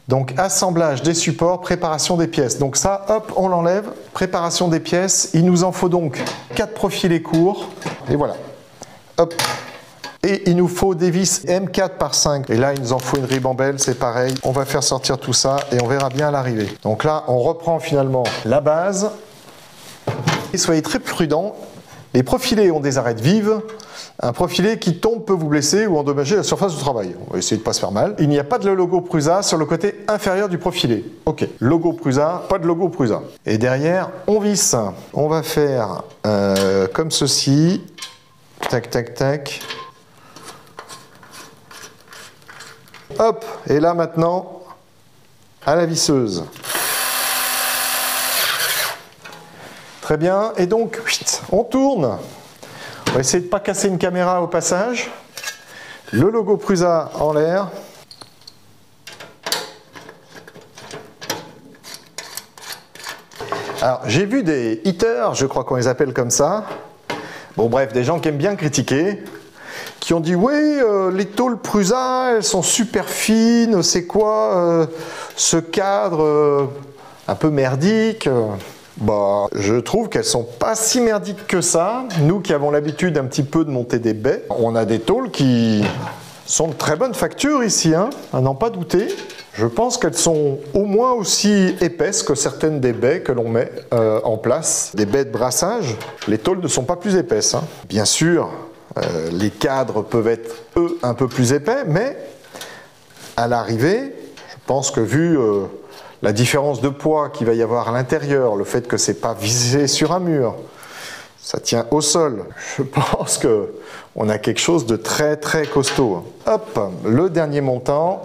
Donc assemblage des supports, préparation des pièces. Donc ça, hop, on l'enlève. Préparation des pièces. Il nous en faut donc 4 profilés courts. Et voilà. Hop. Et il nous faut des vis M4 par 5. Et là, il nous en faut une ribambelle, c'est pareil. On va faire sortir tout ça et on verra bien à l'arrivée. Donc là, on reprend finalement la base. Et soyez très prudents. Les profilés ont des arêtes vives. Un profilé qui tombe peut vous blesser ou endommager la surface du travail. On va essayer de ne pas se faire mal. Il n'y a pas de logo Prusa sur le côté inférieur du profilé. Ok, logo Prusa, pas de logo Prusa. Et derrière, on visse. On va faire comme ceci. Tac, tac, tac. Hop, et là maintenant, à la visseuse. Très bien, et donc, on tourne. On va essayer de ne pas casser une caméra au passage. Le logo Prusa en l'air. Alors, j'ai vu des haters, je crois qu'on les appelle comme ça. Bon bref, des gens qui aiment bien critiquer, qui ont dit oui, les tôles Prusa, elles sont super fines, c'est quoi ce cadre un peu merdique? Bah, je trouve qu'elles sont pas si merdiques que ça. Nous qui avons l'habitude un petit peu de monter des baies, on a des tôles qui sont de très bonne facture ici, hein, à n'en pas douter. Je pense qu'elles sont au moins aussi épaisses que certaines des baies que l'on met en place. Des baies de brassage, les tôles ne sont pas plus épaisses, hein. Bien sûr, les cadres peuvent être, eux, un peu plus épais, mais à l'arrivée, je pense que vu la différence de poids qu'il va y avoir à l'intérieur, le fait que c'est pas visé sur un mur, ça tient au sol, je pense qu'on a quelque chose de très très costaud. Hop, le dernier montant.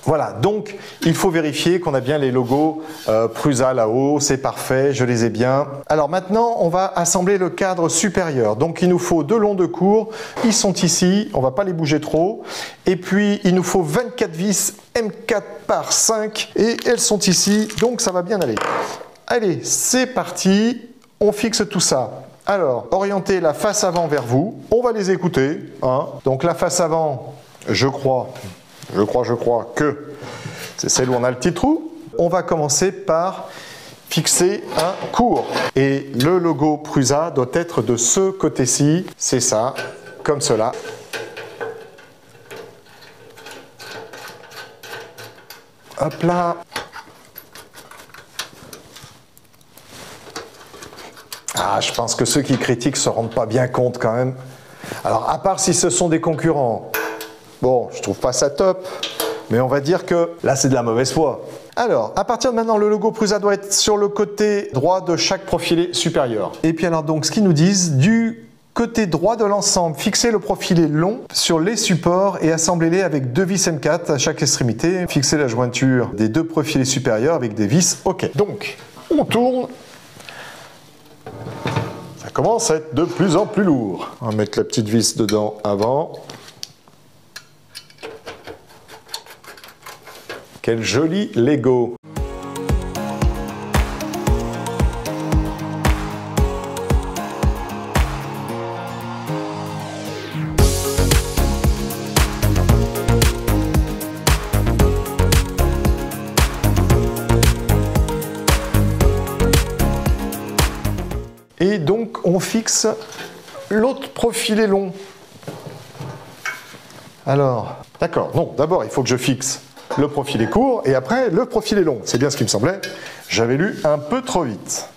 Voilà, donc il faut vérifier qu'on a bien les logos Prusa là-haut, c'est parfait, je les ai bien. Alors maintenant, on va assembler le cadre supérieur. Donc il nous faut 2 longs de cours, ils sont ici, on ne va pas les bouger trop. Et puis il nous faut 24 vis M4 par 5 et elles sont ici, donc ça va bien aller. Allez, c'est parti, on fixe tout ça. Alors, orientez la face avant vers vous, on va les écouter, hein. Donc la face avant, je crois que c'est celle où on a le petit trou. On va commencer par fixer un cours. Et le logo Prusa doit être de ce côté-ci. C'est ça, comme cela. Hop là. Ah, je pense que ceux qui critiquent ne se rendent pas bien compte quand même. Alors, à part si ce sont des concurrents. Bon, je trouve pas ça top, mais on va dire que là, c'est de la mauvaise foi. Alors, à partir de maintenant, le logo Prusa doit être sur le côté droit de chaque profilé supérieur. Et puis alors, donc, ce qu'ils nous disent, du côté droit de l'ensemble, fixez le profilé long sur les supports et assemblez-les avec 2 vis M4 à chaque extrémité. Fixez la jointure des 2 profilés supérieurs avec des vis OK. Donc, on tourne. Ça commence à être de plus en plus lourd. On va mettre la petite vis dedans avant. Quel joli Lego! Et donc on fixe l'autre profilé long. Alors, d'accord, non, d'abord il faut que je fixe le profilé court et après le profilé long. C'est bien ce qui me semblait. J'avais lu un peu trop vite.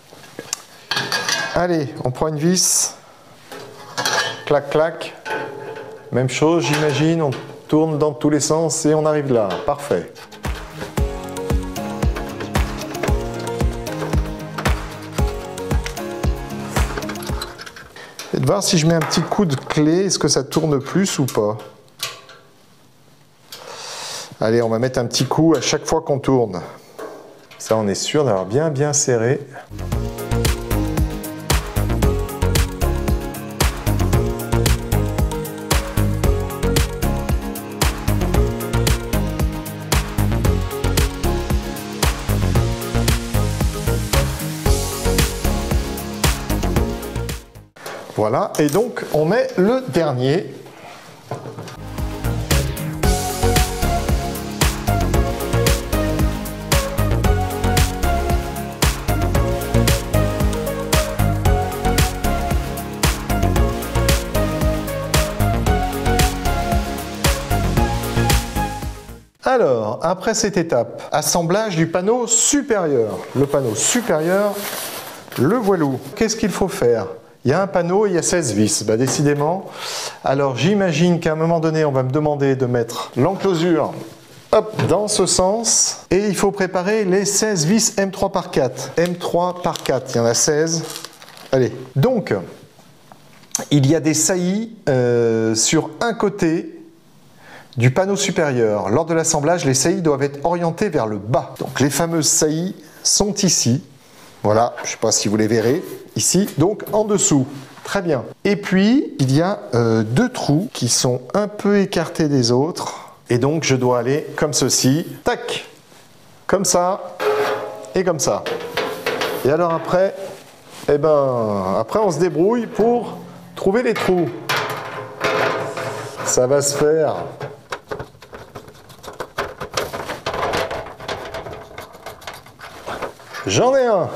Allez, on prend une vis. Clac, clac. Même chose, j'imagine. On tourne dans tous les sens et on arrive là. Parfait. Et de voir si je mets un petit coup de clé, est-ce que ça tourne plus ou pas? Allez, on va mettre un petit coup à chaque fois qu'on tourne. Ça, on est sûr d'avoir bien serré. Voilà, et donc on met le dernier. Alors, après cette étape, assemblage du panneau supérieur. Le panneau supérieur, le voilou. Qu'est-ce qu'il faut faire? Il y a un panneau et il y a 16 vis. Bah, décidément. Alors, j'imagine qu'à un moment donné, on va me demander de mettre l'enclosure dans ce sens. Et il faut préparer les 16 vis M3 par 4. M3 par 4, il y en a 16. Allez, donc, il y a des saillies sur un côté du panneau supérieur. Lors de l'assemblage, les saillies doivent être orientées vers le bas. Donc les fameuses saillies sont ici. Voilà, je ne sais pas si vous les verrez. Ici, donc en dessous. Très bien. Et puis, il y a deux trous qui sont un peu écartés des autres. Et donc, je dois aller comme ceci. Tac! Comme ça. Et comme ça. Et alors après, eh ben, après on se débrouille pour trouver les trous. Ça va se faire. J'en ai un.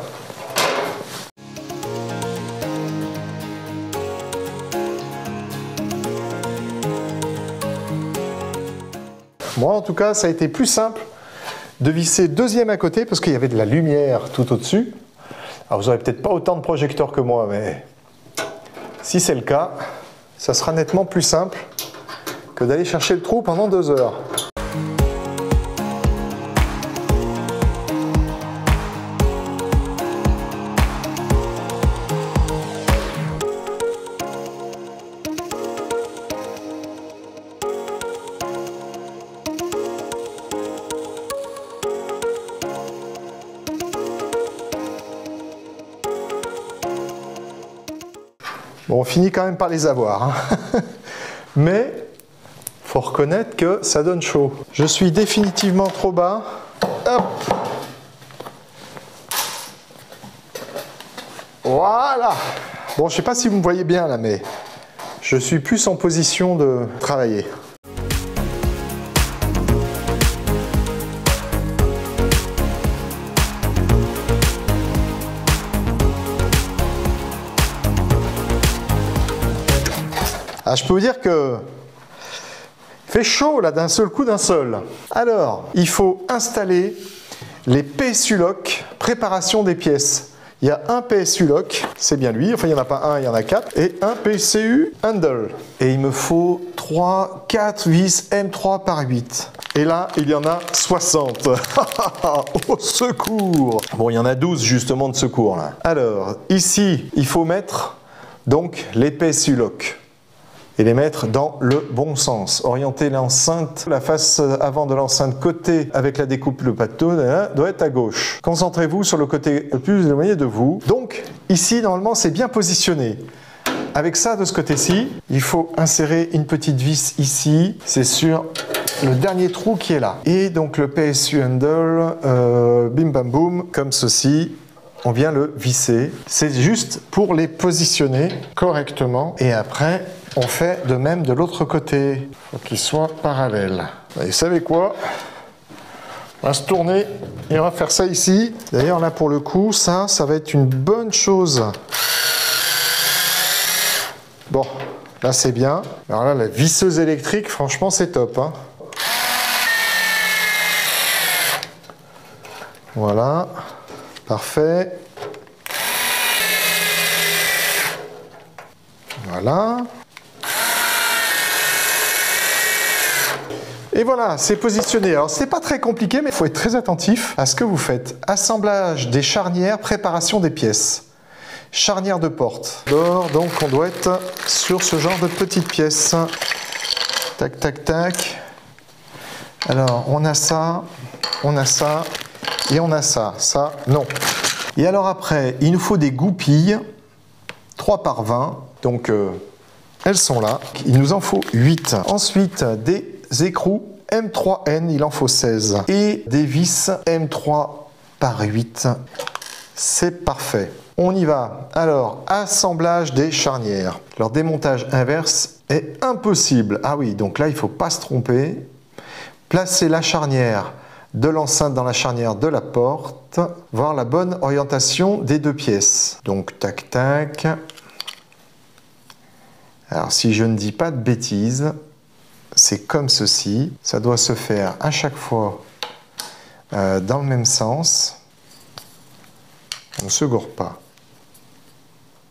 Moi, en tout cas, ça a été plus simple de visser deuxième à côté parce qu'il y avait de la lumière tout au-dessus. Alors, vous n'aurez peut-être pas autant de projecteurs que moi, mais si c'est le cas, ça sera nettement plus simple que d'aller chercher le trou pendant 2 heures. Bon, on finit quand même par les avoir, hein. Mais il faut reconnaître que ça donne chaud. Je suis définitivement trop bas. Hop. Voilà. Bon, je ne sais pas si vous me voyez bien là, mais je suis plus en position de travailler. Ah, je peux vous dire que il fait chaud là d'un seul coup d'un seul. Alors, il faut installer les PSU lock, préparation des pièces. Il y a un PSU lock, c'est bien lui, enfin il n'y en a pas un, il y en a 4, et un PSU handle. Et il me faut 4 vis M3 par 8. Et là, il y en a 60. Au secours! Bon, il y en a 12 justement de secours là. Alors, ici, il faut mettre donc les PSU lock. Et les mettre dans le bon sens. Orienter l'enceinte, la face avant de l'enceinte côté avec la découpe, le pâteau doit être à gauche. Concentrez-vous sur le côté le plus éloigné de vous. Donc ici normalement c'est bien positionné. Avec ça de ce côté-ci, il faut insérer une petite vis ici, c'est sur le dernier trou qui est là. Et donc le PSU handle, bim bam boum, comme ceci. On vient le visser. C'est juste pour les positionner correctement. Et après, on fait de même de l'autre côté. Il faut qu'ils soient parallèles. Et vous savez quoi? On va se tourner et on va faire ça ici. D'ailleurs, là, pour le coup, ça va être une bonne chose. Bon, là, c'est bien. Alors là, la visseuse électrique, franchement, c'est top, hein. Voilà. Parfait. Voilà. Et voilà, c'est positionné. Alors, c'est pas très compliqué, mais il faut être très attentif à ce que vous faites. Assemblage des charnières, préparation des pièces. Charnière de porte. Donc, on doit être sur ce genre de petites pièces. Tac, tac, tac. Alors, on a ça, et on a ça. Ça, non. Et alors après, il nous faut des goupilles, 3 par 20. Donc, elles sont là. Il nous en faut 8. Ensuite, des écrous M3N, il en faut 16. Et des vis M3 par 8. C'est parfait. On y va. Alors, assemblage des charnières. Leur démontage inverse est impossible. Ah oui, donc là, il ne faut pas se tromper. Placer la charnière de l'enceinte dans la charnière de la porte, voir la bonne orientation des deux pièces. Donc, tac, tac. Alors, si je ne dis pas de bêtises, c'est comme ceci. Ça doit se faire à chaque fois dans le même sens. On ne se gourre pas.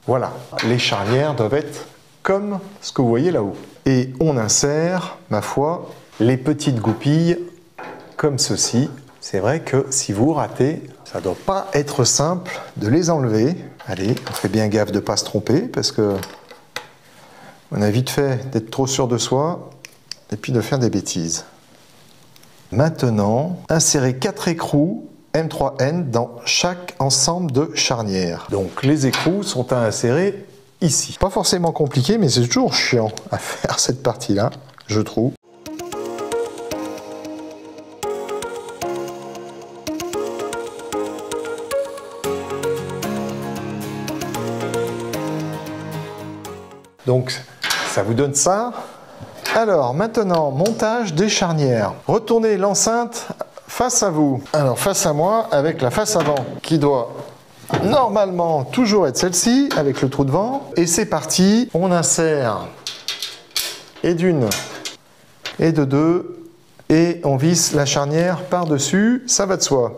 Voilà, les charnières doivent être comme ce que vous voyez là-haut. Et on insère, ma foi, les petites goupilles comme ceci. C'est vrai que si vous ratez, ça ne doit pas être simple de les enlever. Allez, on fait bien gaffe de ne pas se tromper parce que on a vite fait d'être trop sûr de soi et puis de faire des bêtises. Maintenant, insérez 4 écrous M3N dans chaque ensemble de charnières. Donc les écrous sont à insérer ici. Pas forcément compliqué, mais c'est toujours chiant à faire cette partie-là, je trouve. Donc ça vous donne ça. Alors maintenant, montage des charnières. Retournez l'enceinte face à vous. Alors face à moi, avec la face avant qui doit normalement toujours être celle-ci, avec le trou devant. Et c'est parti, on insère et d'une et de deux et on visse la charnière par-dessus, ça va de soi.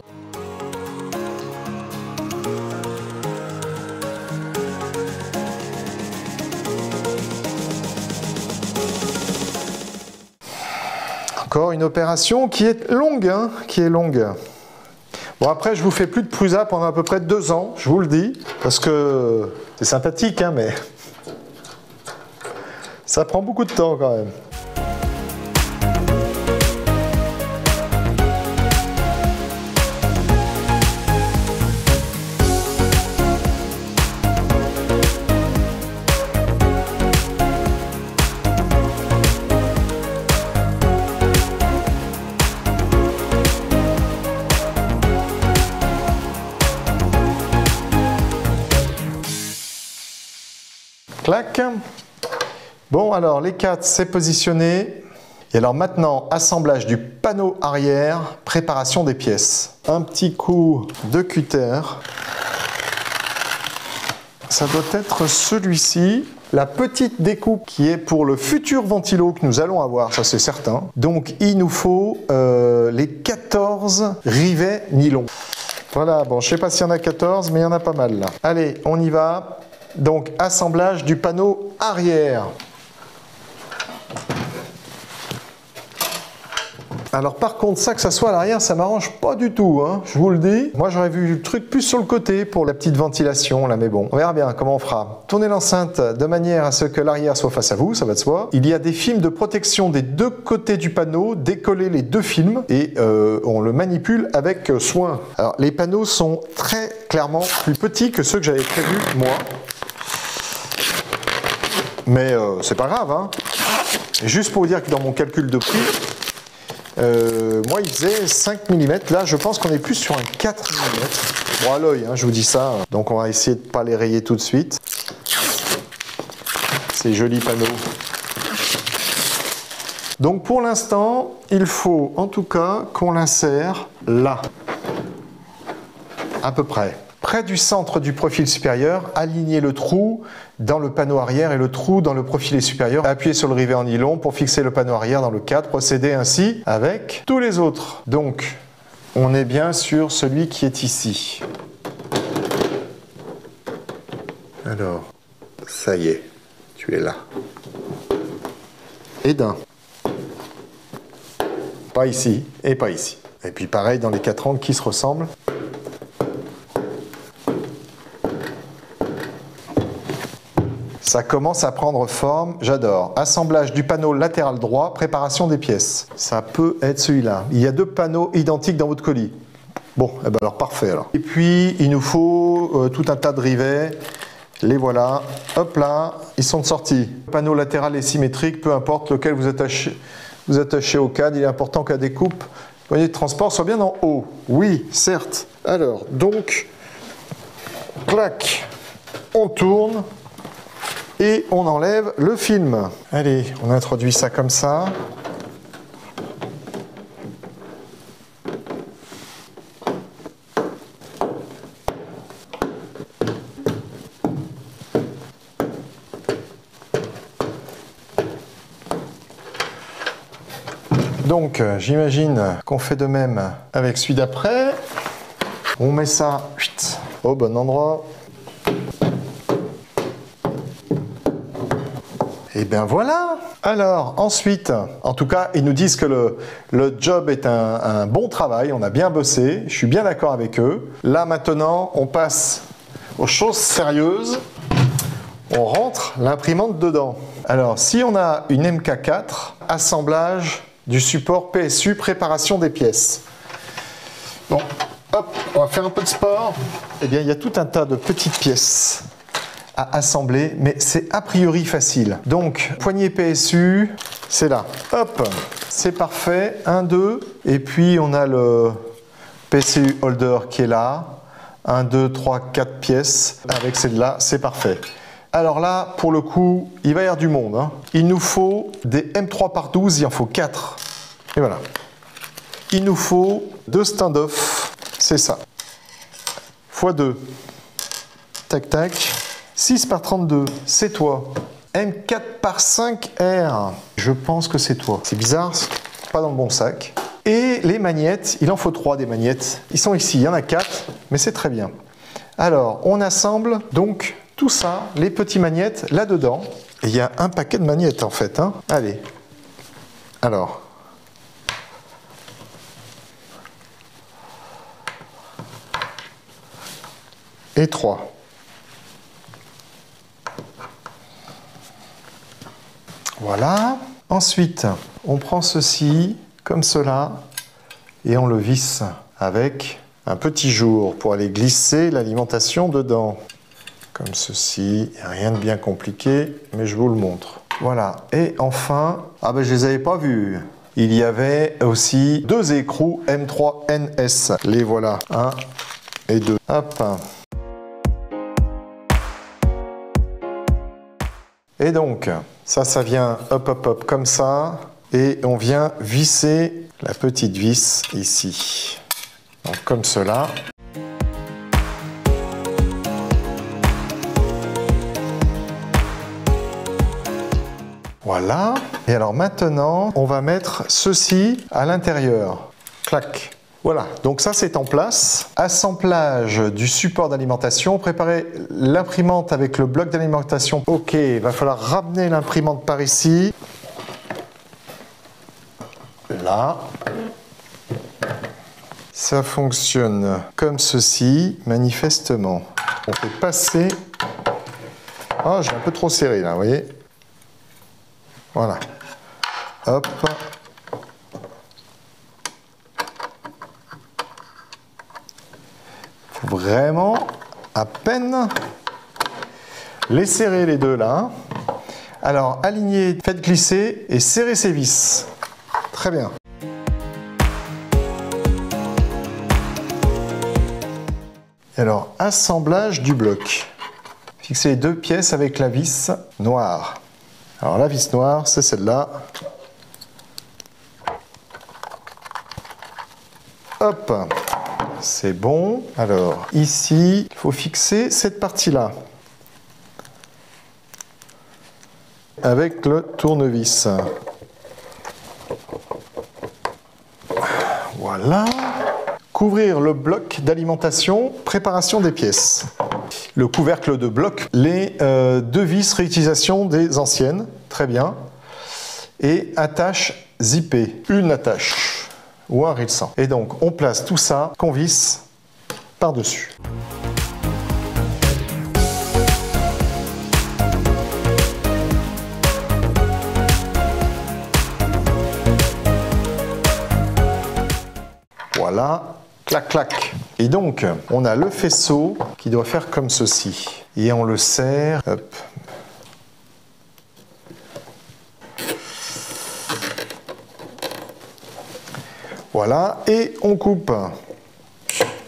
Encore une opération qui est longue, hein, Bon, après, je vous fais plus de prusa pendant à peu près 2 ans, je vous le dis, parce que c'est sympathique, hein, mais ça prend beaucoup de temps quand même. Clac. Bon, alors les 4, c'est positionné. Et alors maintenant, assemblage du panneau arrière, préparation des pièces. Un petit coup de cutter. Ça doit être celui-ci. La petite découpe qui est pour le futur ventilo que nous allons avoir, ça c'est certain. Donc il nous faut les 14 rivets nylon. Voilà, bon, je ne sais pas s'il y en a 14, mais il y en a pas mal là. Allez, on y va. Donc, assemblage du panneau arrière. Alors par contre, ça que ça soit à l'arrière, ça m'arrange pas du tout, hein, je vous le dis. Moi j'aurais vu le truc plus sur le côté pour la petite ventilation là, mais bon, on verra bien comment on fera. Tournez l'enceinte de manière à ce que l'arrière soit face à vous, ça va de soi. Il y a des films de protection des deux côtés du panneau, décollez les deux films et on le manipule avec soin. Alors les panneaux sont très clairement plus petits que ceux que j'avais prévus moi. Mais c'est pas grave, hein. Et juste pour vous dire que dans mon calcul de prix, moi il faisait 5 mm, là je pense qu'on est plus sur un 4 mm. Bon à l'œil, hein, je vous dis ça, donc on va essayer de ne pas les rayer tout de suite. Ces jolis panneaux. Donc pour l'instant, il faut en tout cas qu'on l'insère là, à peu près. Près du centre du profil supérieur, alignez le trou dans le panneau arrière et le trou dans le profilet supérieur. Appuyez sur le rivet en nylon pour fixer le panneau arrière dans le cadre. Procédez ainsi avec tous les autres. Donc, on est bien sur celui qui est ici. Alors, ça y est, tu es là. Et d'un. Pas ici et pas ici. Et puis pareil dans les 4 angles qui se ressemblent. Ça commence à prendre forme, j'adore. Assemblage du panneau latéral droit, préparation des pièces. Ça peut être celui-là. Il y a 2 panneaux identiques dans votre colis. Bon, eh ben alors parfait alors. Et puis il nous faut tout un tas de rivets. Les voilà. Hop là, ils sont sortis. Le panneau latéral est symétrique, peu importe lequel vous attachez au cadre. Il est important que la découpe, le poignet de transport soit bien en haut. Oui, certes. Alors, donc, clac, on tourne et on enlève le film. Allez, on introduit ça comme ça. Donc, j'imagine qu'on fait de même avec celui d'après. On met ça au bon endroit. Et bien voilà. Alors, ensuite, en tout cas, ils nous disent que le job est un bon travail. On a bien bossé. Je suis bien d'accord avec eux. Là, maintenant, on passe aux choses sérieuses. On rentre l'imprimante dedans. Alors, si on a une MK4, assemblage du support PSU, préparation des pièces. Bon, hop, on va faire un peu de sport. Eh bien, il y a tout un tas de petites pièces à assembler, mais c'est a priori facile. Donc, poignée PSU, c'est là. Hop, c'est parfait. 1, 2, et puis on a le PCU holder qui est là. 1, 2, 3, 4 pièces. Avec celle-là, c'est parfait. Alors là, pour le coup, il va y avoir du monde. Hein. Il nous faut des M3 par 12, il en faut 4. Et voilà. Il nous faut 2 stand-off, c'est ça. x2. Tac, tac. 6 par 32, c'est toi. M4 par 5R, je pense que c'est toi. C'est bizarre, pas dans le bon sac. Et les magnettes, il en faut 3 des magnettes. Ils sont ici, il y en a 4, mais c'est très bien. Alors, on assemble donc tout ça, les petits magnettes, là-dedans. Et il y a un paquet de magnettes, en fait. Hein. Allez. Alors. Et 3. Voilà. Ensuite, on prend ceci, comme cela, et on le visse avec un petit jour pour aller glisser l'alimentation dedans. Comme ceci, il n'y a rien de bien compliqué, mais je vous le montre. Voilà, et enfin, ah ben je les avais pas vus. Il y avait aussi 2 écrous M3NS. Les voilà, 1 et 2. Hop. Et donc, ça vient hop hop hop comme ça, et on vient visser la petite vis ici. Donc comme cela. Voilà. Et alors maintenant, on va mettre ceci à l'intérieur. Clac. Voilà. Donc ça, c'est en place. Assemblage du support d'alimentation. Préparer l'imprimante avec le bloc d'alimentation. Ok, il va falloir ramener l'imprimante par ici. Là. Ça fonctionne comme ceci, manifestement. On fait passer... Ah, j'ai un peu trop serré là, vous voyez. Voilà. Hop. Faut vraiment à peine les serrer les deux là. Alors, alignez, faites glisser et serrez ces vis. Très bien. Et alors, assemblage du bloc. Fixez les 2 pièces avec la vis noire. Alors la vis noire, c'est celle-là. Hop, c'est bon. Alors ici, il faut fixer cette partie-là. Avec le tournevis. Voilà. Couvrir le bloc d'alimentation, préparation des pièces. Le couvercle de bloc, les 2 vis réutilisation des anciennes, très bien. Et attache zippée, une attache ou un rilsan. Et donc on place tout ça qu'on visse par-dessus. Voilà. Clac, clac. Et donc, on a le faisceau qui doit faire comme ceci. Et on le serre. Hop. Voilà. Et on coupe.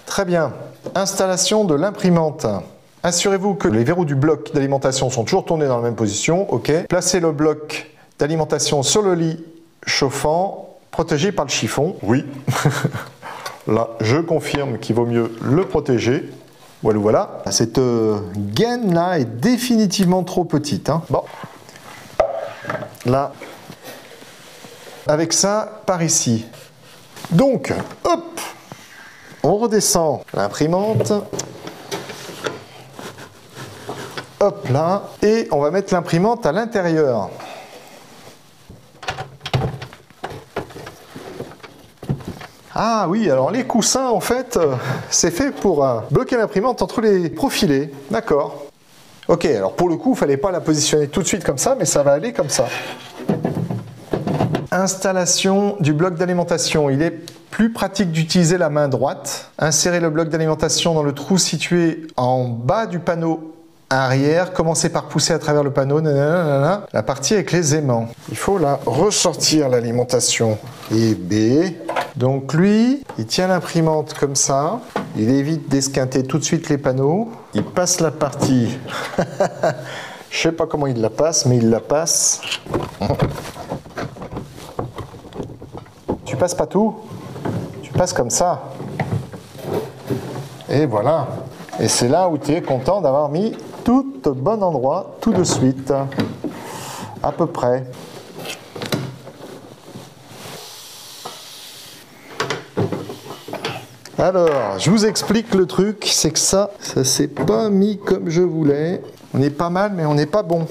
Très bien. Installation de l'imprimante. Assurez-vous que les verrous du bloc d'alimentation sont toujours tournés dans la même position. OK. Placez le bloc d'alimentation sur le lit chauffant, protégé par le chiffon. Oui. Là, je confirme qu'il vaut mieux le protéger. Voilà, voilà. Cette gaine-là est définitivement trop petite. Hein. Bon. Là. Avec ça, par ici. Donc, hop, on redescend l'imprimante. Hop là. Et on va mettre l'imprimante à l'intérieur. Ah oui, alors les coussins, en fait, c'est fait pour bloquer l'imprimante entre les profilés. D'accord. Ok, alors pour le coup, il ne fallait pas la positionner tout de suite comme ça, mais ça va aller comme ça. Installation du bloc d'alimentation. Il est plus pratique d'utiliser la main droite. Insérez le bloc d'alimentation dans le trou situé en bas du panneau arrière. Commencez par pousser à travers le panneau. Nanana, la partie avec les aimants. Il faut la ressortir l'alimentation. Et B. Donc lui, il tient l'imprimante comme ça. Il évite d'esquinter tout de suite les panneaux. Il passe la partie. Je sais pas comment il la passe, mais il la passe. Tu passes pas tout, tu passes comme ça. Et voilà. Et c'est là où tu es content d'avoir mis tout au bon endroit, tout de suite. À peu près. Alors, je vous explique le truc, c'est que ça s'est pas mis comme je voulais. On est pas mal, mais on n'est pas bon.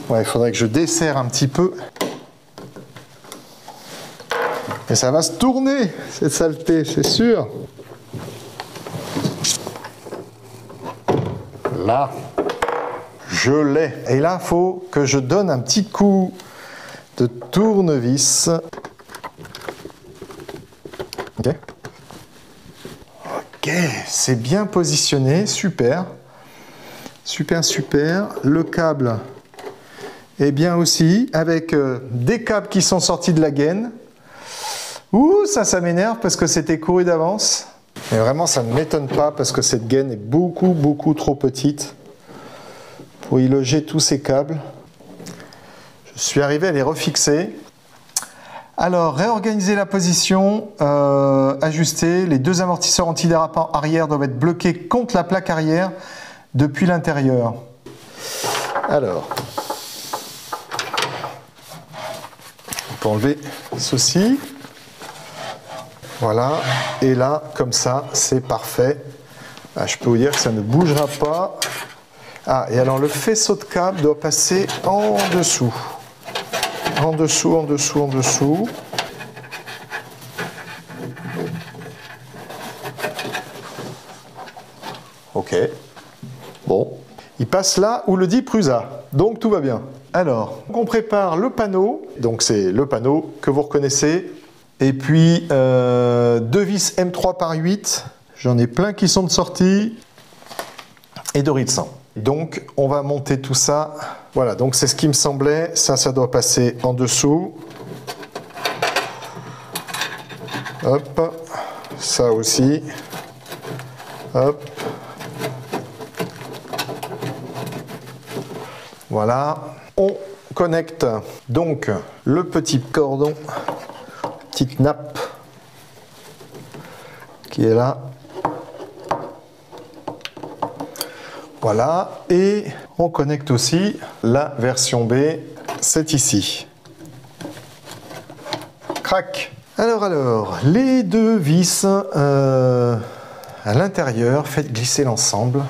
Ouais, il faudrait que je desserre un petit peu. Et ça va se tourner, cette saleté, c'est sûr. Là, je l'ai. Et là, il faut que je donne un petit coup de tournevis. Ok. Ok, c'est bien positionné, super. Super, super. Le câble est bien aussi, avec des câbles qui sont sortis de la gaine. Ouh, ça m'énerve parce que c'était couru d'avance. Mais vraiment, ça ne m'étonne pas parce que cette gaine est beaucoup trop petite pour y loger tous ces câbles. Je suis arrivé à les refixer. Alors, réorganiser la position, ajuster. Les deux amortisseurs antidérapants arrière doivent être bloqués contre la plaque arrière depuis l'intérieur. Alors, on peut enlever ceci. Voilà, et là, comme ça, c'est parfait. Ah, je peux vous dire que ça ne bougera pas. Ah, et alors le faisceau de câble doit passer en dessous. En dessous, en dessous, en dessous. Ok. Bon. Il passe là où le dit Prusa. Donc tout va bien. Alors, on prépare le panneau. Donc c'est le panneau que vous reconnaissez. Et puis, deux vis M3 par 8. J'en ai plein qui sont de sortie. Et de Rilsan. Donc, on va monter tout ça. Voilà, donc c'est ce qui me semblait. Ça doit passer en dessous. Hop. Ça aussi. Hop. Voilà. On connecte donc le petit cordon. Petite nappe qui est là. Voilà, et on connecte aussi la version B, c'est ici. Crac. Alors, les deux vis à l'intérieur, faites glisser l'ensemble.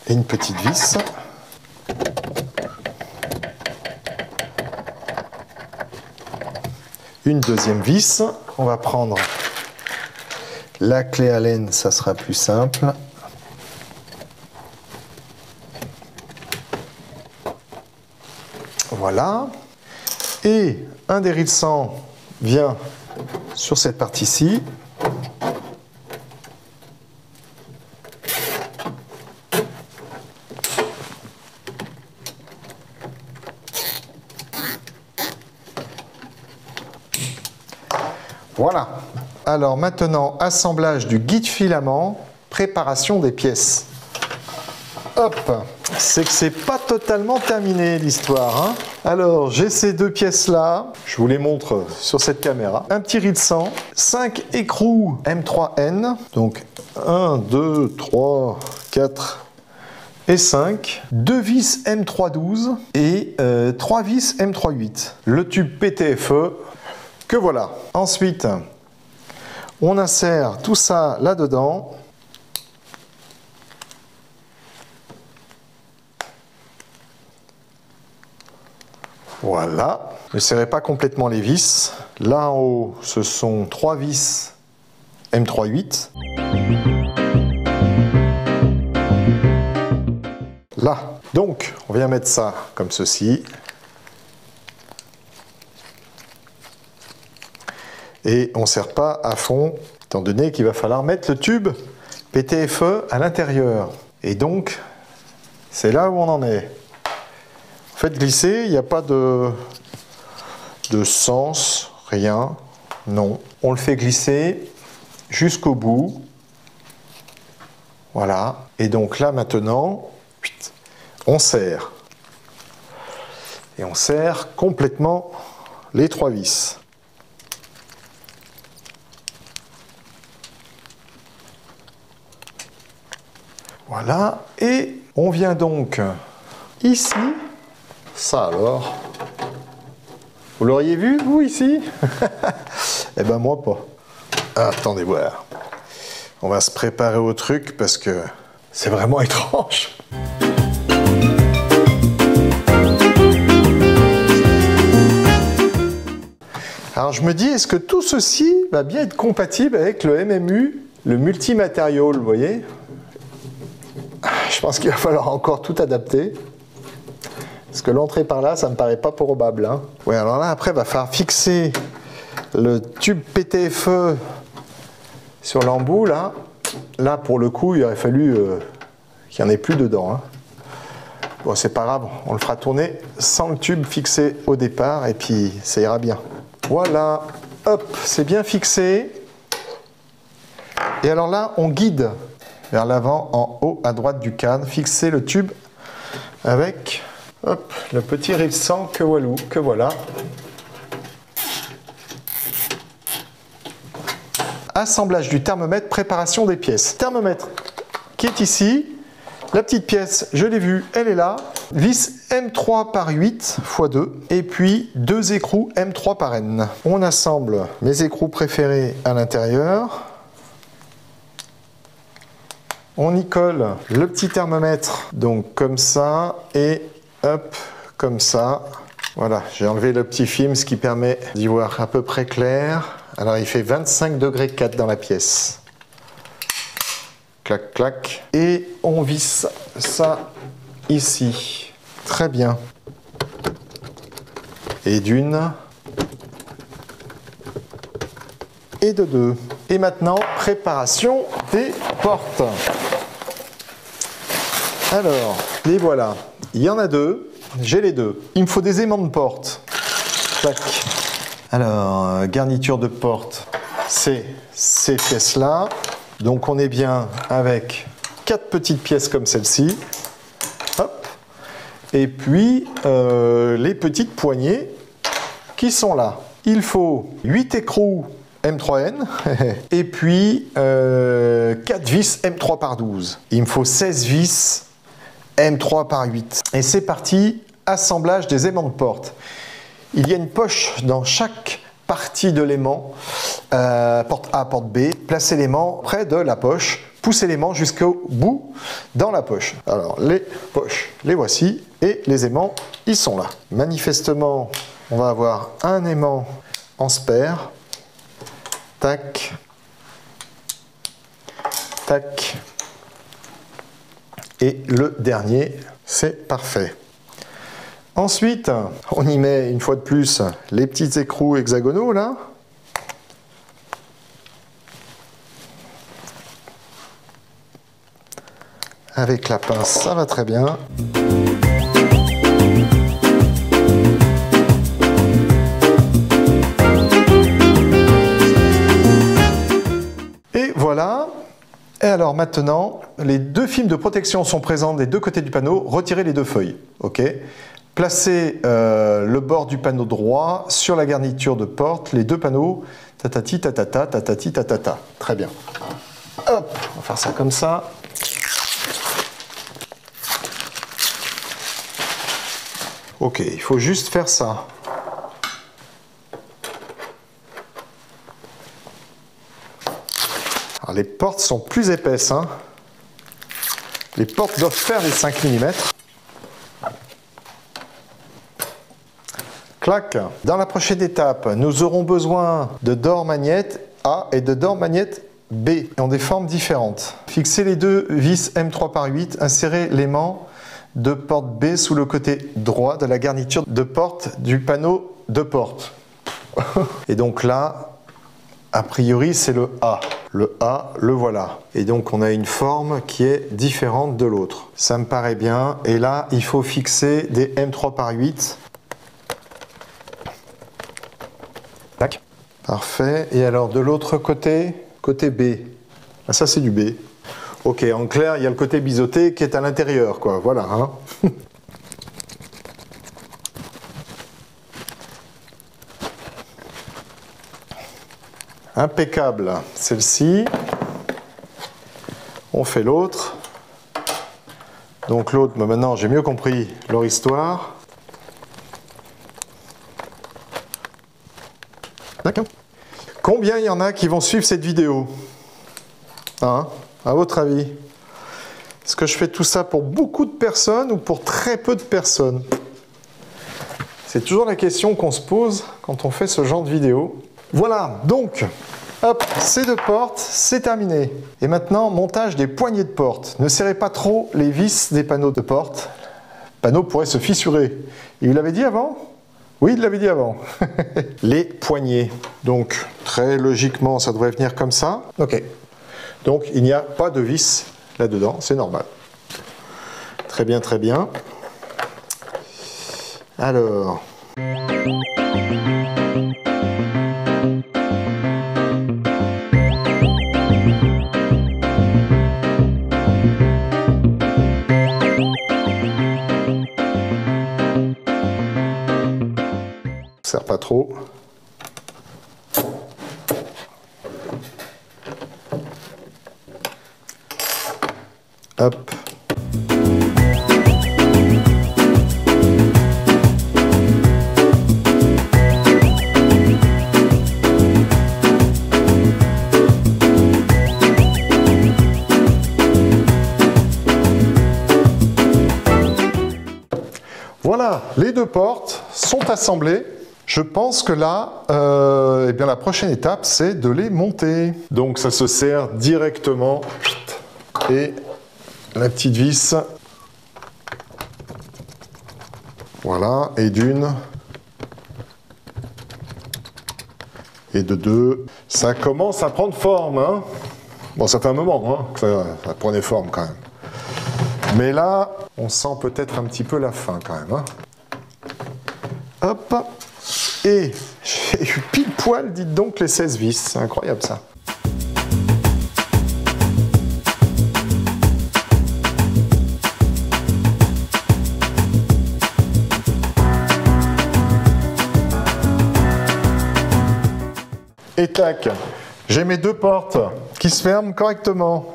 Et une petite vis. Une deuxième vis. On va prendre la clé Allen, ça sera plus simple. Voilà. Et un des Rilsan vient sur cette partie-ci. Voilà. Alors maintenant, assemblage du guide filament, préparation des pièces. Hop, c'est que c'est pas totalement terminé l'histoire, hein. Alors, j'ai ces deux pièces-là, je vous les montre sur cette caméra. Un petit riz de sang, 5 écrous M3N, donc 1, 2, 3, 4 et 5. 2 vis M312 et 3 vis M38. Le tube PTFE, que voilà. Ensuite, on insère tout ça là-dedans. Voilà. Je ne serrai pas complètement les vis. Là en haut, ce sont 3 vis M38. Là. Donc, on vient mettre ça comme ceci. Et on ne serre pas à fond, étant donné qu'il va falloir mettre le tube PTFE à l'intérieur. Et donc, c'est là où on en est. Faites glisser, il n'y a pas de sens, rien, non. On le fait glisser jusqu'au bout. Voilà. Et donc là maintenant, on serre. Et on serre complètement les 3 vis. Voilà. Et on vient donc ici. Ça alors, vous l'auriez vu, vous, ici? Eh ben moi pas. Attendez voir. On va se préparer au truc parce que c'est vraiment étrange. Alors je me dis, est-ce que tout ceci va bien être compatible avec le MMU, le multimatériel, vous voyez? Je pense qu'il va falloir encore tout adapter. Parce que l'entrée par là, ça me paraît pas probable. Hein. Ouais, alors là, après, il va falloir fixer le tube PTFE sur l'embout, là. Là, pour le coup, il aurait fallu qu'il n'y en ait plus dedans. Hein. Bon, c'est pas grave, on le fera tourner sans le tube fixé au départ, et puis ça ira bien. Voilà, hop, c'est bien fixé. Et alors là, on guide vers l'avant, en haut, à droite du cadre, fixer le tube avec... Hop, le petit riz de sang que voilà. Assemblage du thermomètre, préparation des pièces. Thermomètre qui est ici. La petite pièce, je l'ai vue, elle est là. Vis M3 par 8 x 2. Et puis 2 écrous M3 par N. On assemble mes écrous préférés à l'intérieur. On y colle le petit thermomètre, donc comme ça, et hop, comme ça. Voilà, j'ai enlevé le petit film, ce qui permet d'y voir à peu près clair. Alors il fait 25 degrés 4 dans la pièce. Clac, clac. Et on visse ça ici. Très bien. Et d'une. Et de deux. Et maintenant, préparation des portes. Alors, les voilà. Il y en a deux. J'ai les deux. Il me faut des aimants de porte. Tac. Alors, garniture de porte, c'est ces pièces-là. Donc on est bien avec 4 petites pièces comme celle-ci. Hop. Et puis, les petites poignées qui sont là. Il faut 8 écrous M3N et puis 4 vis M3 par 12. Il me faut 16 vis M3 par 8. Et c'est parti, assemblage des aimants de porte. Il y a une poche dans chaque partie de l'aimant, porte A, porte B. Placez l'aimant près de la poche, poussez l'aimant jusqu'au bout dans la poche. Alors les poches, les voici, et les aimants, ils sont là. Manifestement, on va avoir un aimant en spare. Tac, tac, et le dernier, c'est parfait. Ensuite, on y met une fois de plus les petits écrous hexagonaux là. Avec la pince, ça va très bien. alors maintenant, les deux films de protection sont présents des deux côtés du panneau. Retirez les deux feuilles. Ok. Placez le bord du panneau droit sur la garniture de porte, les deux panneaux, tatati tatata, tatati tatata. Très bien. Hop, on va faire ça comme ça. Ok, il faut juste faire ça. Alors, les portes sont plus épaisses, hein. Les portes doivent faire les 5 mm. Clac. Dans la prochaine étape, nous aurons besoin de door magnettes A et de door magnettes B, qui ont des formes différentes. Fixez les deux vis M3 par 8, insérez l'aimant de porte B sous le côté droit de la garniture de porte du panneau de porte. Et donc là, a priori, c'est le A. Le A, le voilà. Et donc, on a une forme qui est différente de l'autre. Ça me paraît bien. Et là, il faut fixer des M3 par 8. Tac. Parfait. Et alors, de l'autre côté, côté B. Ah, ça, c'est du B. Ok, en clair, il y a le côté biseauté qui est à l'intérieur, quoi. Voilà, hein. Impeccable. Celle-ci. On fait l'autre. Donc l'autre, mais maintenant j'ai mieux compris leur histoire. D'accord. Combien il y en a qui vont suivre cette vidéo? Hein? À votre avis? Est-ce que je fais tout ça pour beaucoup de personnes ou pour très peu de personnes? C'est toujours la question qu'on se pose quand on fait ce genre de vidéo. Voilà, donc, hop, ces deux portes, c'est terminé. Et maintenant, montage des poignées de porte. Ne serrez pas trop les vis des panneaux de porte. Le panneau pourrait se fissurer. Il vous l'avait dit avant? Oui, il l'avait dit avant. Les poignées. Donc, très logiquement, ça devrait venir comme ça. Ok. Donc, il n'y a pas de vis là-dedans, c'est normal. Très bien, très bien. Alors... serre pas trop. Hop. Voilà, les deux portes sont assemblées. Je pense que là, eh bien, la prochaine étape, c'est de les monter. Donc ça se serre directement et la petite vis, voilà, et d'une, et de deux. Ça commence à prendre forme, hein. Bon, ça fait un moment hein, que ça prenait forme quand même. Mais là, on sent peut-être un petit peu la fin quand même. Hein. Hop. Et j'ai eu pile poil, dites donc, les 16 vis. C'est incroyable ça. Et tac, j'ai mes deux portes qui se ferment correctement.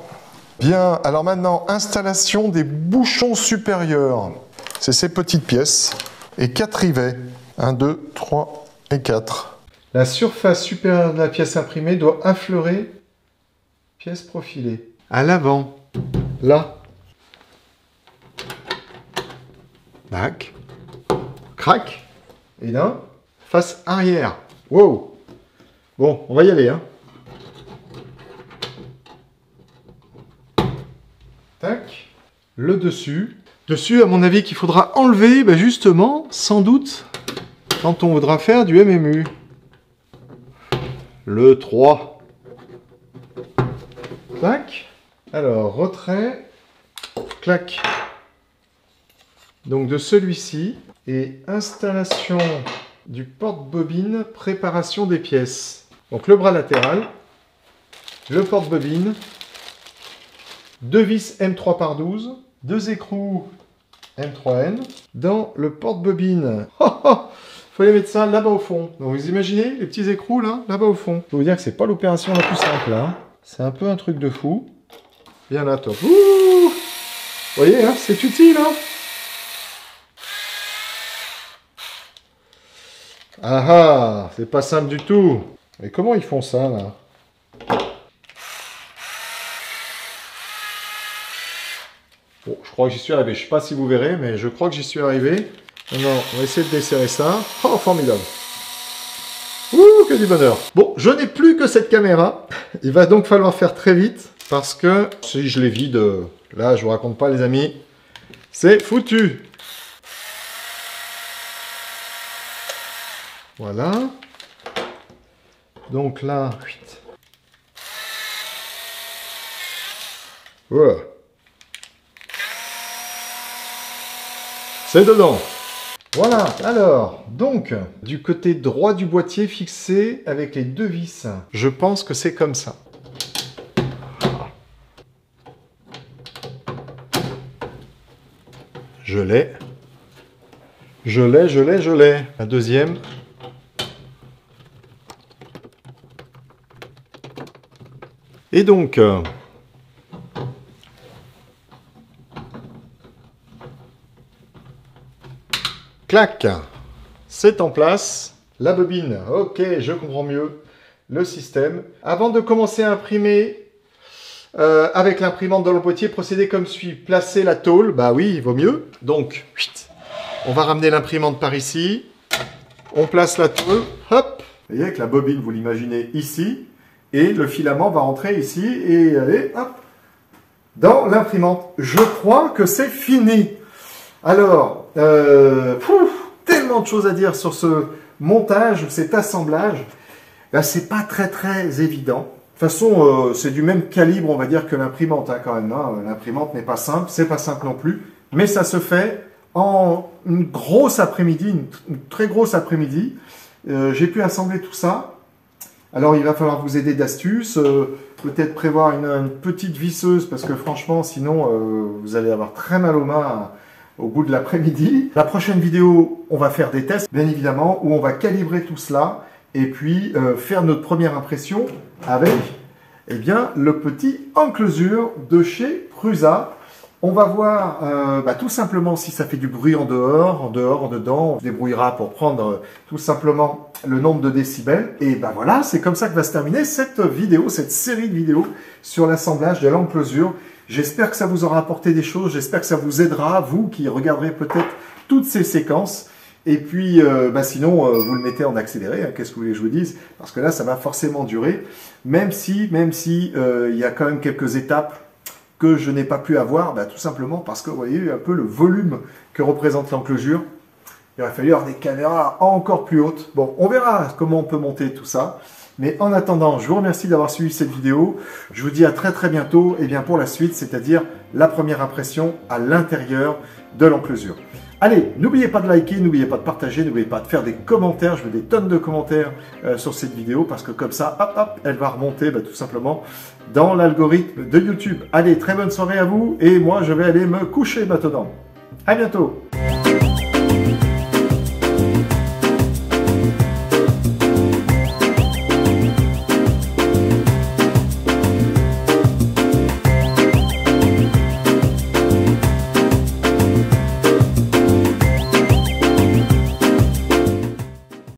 Bien, alors maintenant, installation des bouchons supérieurs. C'est ces petites pièces et 4 rivets. 1, 2, 3 et 4. La surface supérieure de la pièce imprimée doit affleurer pièce profilée. À l'avant, là. Tac. Crac. Et là, face arrière. Wow. Bon, on va y aller, hein. Tac. Le dessus. Dessus, à mon avis, qu'il faudra enlever, ben justement, sans doute, quand on voudra faire du MMU. Le 3. Tac. Alors, retrait. Clac. Donc de celui-ci. Et installation du porte-bobine, préparation des pièces. Donc le bras latéral, le porte-bobine 2 vis M3x12, 2 écrous M3N dans le porte-bobine. Il fallait mettre ça là-bas au fond. Donc vous imaginez les petits écrous là-bas au fond. Je peux vous dire que c'est pas l'opération la plus simple là. C'est un peu un truc de fou. Bien là, top. Ouh, vous voyez, hein, c'est utile, hein. Ah ah, c'est pas simple du tout. Mais comment ils font ça là? Bon, je crois que j'y suis arrivé. Je sais pas si vous verrez, mais je crois que j'y suis arrivé. Non, on va essayer de desserrer ça. Oh, formidable. Ouh, que du bonheur. Bon, je n'ai plus que cette caméra. Il va donc falloir faire très vite. Parce que si je les vide, là, je vous raconte pas, les amis. C'est foutu. Voilà. Donc là... Voilà. C'est dedans. Voilà, alors, donc, du côté droit du boîtier fixé avec les 2 vis. Je pense que c'est comme ça. Je l'ai. Je l'ai. La deuxième. Et donc... clac, c'est en place. La bobine, ok, je comprends mieux le système. Avant de commencer à imprimer avec l'imprimante dans le boîtier, procédez comme suit. Placez la tôle, bah oui, il vaut mieux. Donc, on va ramener l'imprimante par ici. On place la tôle, hop. Vous voyez, avec la bobine, vous l'imaginez ici. Et le filament va rentrer ici et aller, hop, dans l'imprimante. Je crois que c'est fini. Alors, tellement de choses à dire sur ce montage, cet assemblage. Là, c'est pas très évident. De toute façon, c'est du même calibre, on va dire, que l'imprimante, hein, quand même. Hein. L'imprimante n'est pas simple, c'est pas simple non plus. Mais ça se fait en une grosse après-midi, une très grosse après-midi. J'ai pu assembler tout ça. Alors, il va falloir vous aider d'astuces. Peut-être prévoir une petite visseuse, parce que franchement, sinon, vous allez avoir très mal aux mains au bout de l'après-midi. La prochaine vidéo, on va faire des tests, bien évidemment, où on va calibrer tout cela et puis faire notre première impression avec eh bien, le petit enclosure de chez Prusa. On va voir tout simplement si ça fait du bruit en dehors, en dedans. On se débrouillera pour prendre tout simplement le nombre de décibels. Et ben voilà, c'est comme ça que va se terminer cette vidéo, cette série de vidéos sur l'assemblage de l'enclosure. J'espère que ça vous aura apporté des choses, j'espère que ça vous aidera, vous qui regarderez peut-être toutes ces séquences. Et puis, sinon, vous le mettez en accéléré, hein, qu'est-ce que vous voulez que je vous dise? Parce que là, ça va forcément durer, même si il y a quand même quelques étapes que je n'ai pas pu avoir, tout simplement parce que vous voyez un peu le volume que représente l'enclosure. Il aurait fallu avoir des caméras encore plus hautes. Bon, on verra comment on peut monter tout ça. Mais en attendant, je vous remercie d'avoir suivi cette vidéo. Je vous dis à très bientôt et bien pour la suite, c'est-à-dire la première impression à l'intérieur de l'enclosure. Allez, n'oubliez pas de liker, n'oubliez pas de partager, n'oubliez pas de faire des commentaires. Je veux des tonnes de commentaires sur cette vidéo parce que comme ça, hop, elle va remonter tout simplement dans l'algorithme de YouTube. Allez, très bonne soirée à vous et moi je vais aller me coucher maintenant. À bientôt.